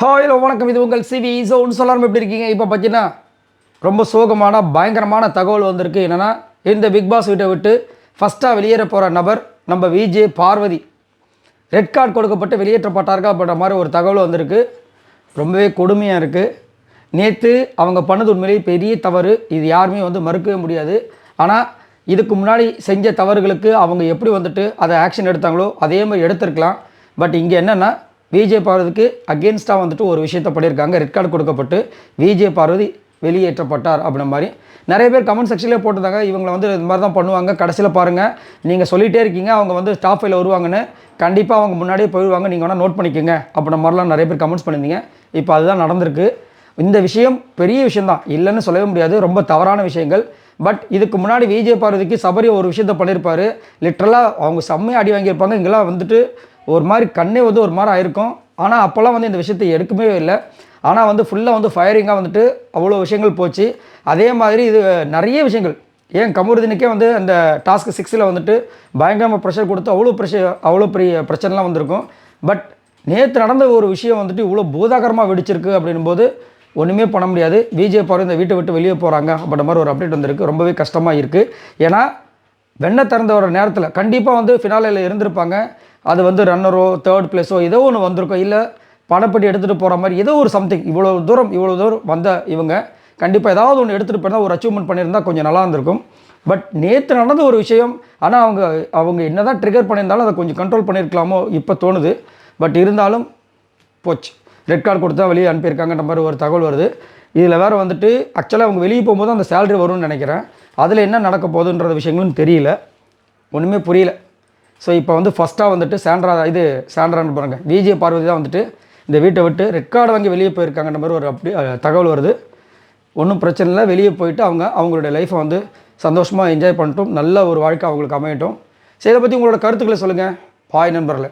Hello வணக்கம், இது உங்கள் சிவி ஒன்று சொல்லாமல் எப்படி இருக்கீங்க? இப்போ பார்த்தீங்கன்னா ரொம்ப சோகமான பயங்கரமான தகவல் வந்திருக்கு. என்னென்னா, இந்த பிக் பாஸ் வீட்டை விட்டு ஃபஸ்ட்டாக வெளியேற போகிற நபர் நம்ம விஜே பார்வதி ரெட் கார்டு கொடுக்கப்பட்டு வெளியேற்றப்பட்டார்கள் அப்படின்ற மாதிரி ஒரு தகவல் வந்திருக்கு. ரொம்பவே கொடுமையாக இருக்குது. நேற்று அவங்க பண்ணது உண்மையிலேயே பெரிய தவறு, இது யாருமே மறுக்கவே முடியாது. ஆனால் இதுக்கு முன்னாடி செஞ்ச தவறுகளுக்கு அவங்க எப்படி அதை ஆக்ஷன் எடுத்தாங்களோ அதே மாதிரி எடுத்திருக்கலாம். பட் இங்கே என்னென்னா, விஜே பார்வதிக்கு அகெயின்ஸ்டாக ஒரு விஷயத்தை பண்ணியிருக்காங்க. ரெட் கார்டு கொடுக்கப்பட்டு விஜே பார்வதி வெளியேற்றப்பட்டார் அப்படின்ற மாதிரி நிறைய பேர் கமெண்ட் செக்ஷன்லேயே போட்டிருந்தாங்க. இவங்களை இது மாதிரி தான் பண்ணுவாங்க, கடைசியில் பாருங்கள் நீங்கள் சொல்லிகிட்டே இருக்கீங்க அவங்க டாப் 5 வருவாங்கன்னு, கண்டிப்பாக அவங்க முன்னாடியே போயிடுவாங்க, நீங்கள் வேணால் நோட் பண்ணிக்கோங்க அப்படின்ற மாதிரிலாம் நிறைய பேர் கமெண்ட்ஸ் பண்ணியிருந்தீங்க. இப்போ அதுதான் நடந்திருக்கு. இந்த விஷயம் பெரிய விஷயந்தான், இல்லைன்னு சொல்லவே முடியாது, ரொம்ப தவறான விஷயங்கள். பட் இதுக்கு முன்னாடி விஜே பார்வதிக்கு சபரி ஒரு விஷயத்தை பண்ணியிருப்பார். லிட்ரலாக அவங்க செம்மையாக அடி வாங்கியிருப்பாங்க. இங்கெல்லாம் ஒரு மாதிரி கண்ணே ஒரு மாதிரி ஆயிருக்கும். ஆனால் அப்போல்லாம் இந்த விஷயத்தை எடுக்கவே இல்லை. ஆனால் ஃபுல்லாக ஃபயரிங்காக அவ்வளோ விஷயங்கள் போச்சு. அதே மாதிரி இது நிறைய விஷயங்கள், ஏன் கமருதீனுக்கே அந்த டாஸ்க் 6ல் பயங்கரமாக ப்ரெஷர் கொடுத்து அவ்வளோ பெரிய பிரச்சனைலாம் வந்திருக்கும். பட் நேற்று நடந்த ஒரு விஷயம் இவ்வளோ பூதாகரமாக வெடிச்சிருக்கு அப்படின்போது ஒன்றுமே பண்ண முடியாது. விஜே பார்வதி இந்த வீட்டை விட்டு வெளியே போகிறாங்க அப்படின்ற மாதிரி ஒரு அப்டேட் வந்திருக்கு. ரொம்பவே கஷ்டமாக இருக்குது. ஏன்னா வெண்ணை திறந்த ஒரு நேரத்தில் கண்டிப்பாக ஃபினாலையில் இருந்திருப்பாங்க. அது ரன்னரோ 3rd பிளேஸோ ஏதோ ஒன்று வந்திருக்கும், இல்லை பணப்பட்டி எடுத்துகிட்டு போகிற மாதிரி ஏதோ ஒரு சம்திங். இவ்வளோ தூரம் வந்த இவங்க கண்டிப்பாக ஏதாவது ஒன்று எடுத்துகிட்டு போயிருந்தால் ஒரு அச்சீவ்மெண்ட் பண்ணியிருந்தால் கொஞ்சம் நல்லா இருந்திருக்கும். பட் நேற்று நடந்த ஒரு விஷயம், ஆனால் அவங்க என்ன தான் ட்ரிகர் பண்ணியிருந்தாலும் அதை கொஞ்சம் கண்ட்ரோல் பண்ணியிருக்கலாமோ இப்போ தோணுது. பட் இருந்தாலும் போச்சு, ரெட் கார்டு கொடுத்தா வெளியே அனுப்பியிருக்காங்கன்ற மாதிரி ஒரு தகவல் வருது. இதில் வேறு ஆக்சுவலாக அவங்க வெளியே போகும்போது அந்த சேலரி வரும்னு நினைக்கிறேன். அதில் என்ன நடக்க போகுதுன்ற விஷயங்களும் தெரியல, ஒன்றுமே புரியல. ஸோ இப்போ ஃபஸ்ட்டாக சாண்ட்ரான்னு பாருங்க, விஜே பார்வதி தான் இந்த வீட்டை விட்டு ரெட் கார்டு வாங்கி வெளியே போயிருக்காங்கன்ற மாதிரி ஒரு தகவல் வருது. ஒன்றும் பிரச்சனை இல்லை, வெளியே போயிட்டு அவங்களுடைய லைஃப்பை சந்தோஷமாக என்ஜாய் பண்ணிட்டும், நல்ல ஒரு வாழ்க்கை அவங்களுக்கு அமையட்டும். சரி, இதை பற்றி உங்களோட கருத்துக்களை சொல்லுங்கள். பாய் நண்பர்களே.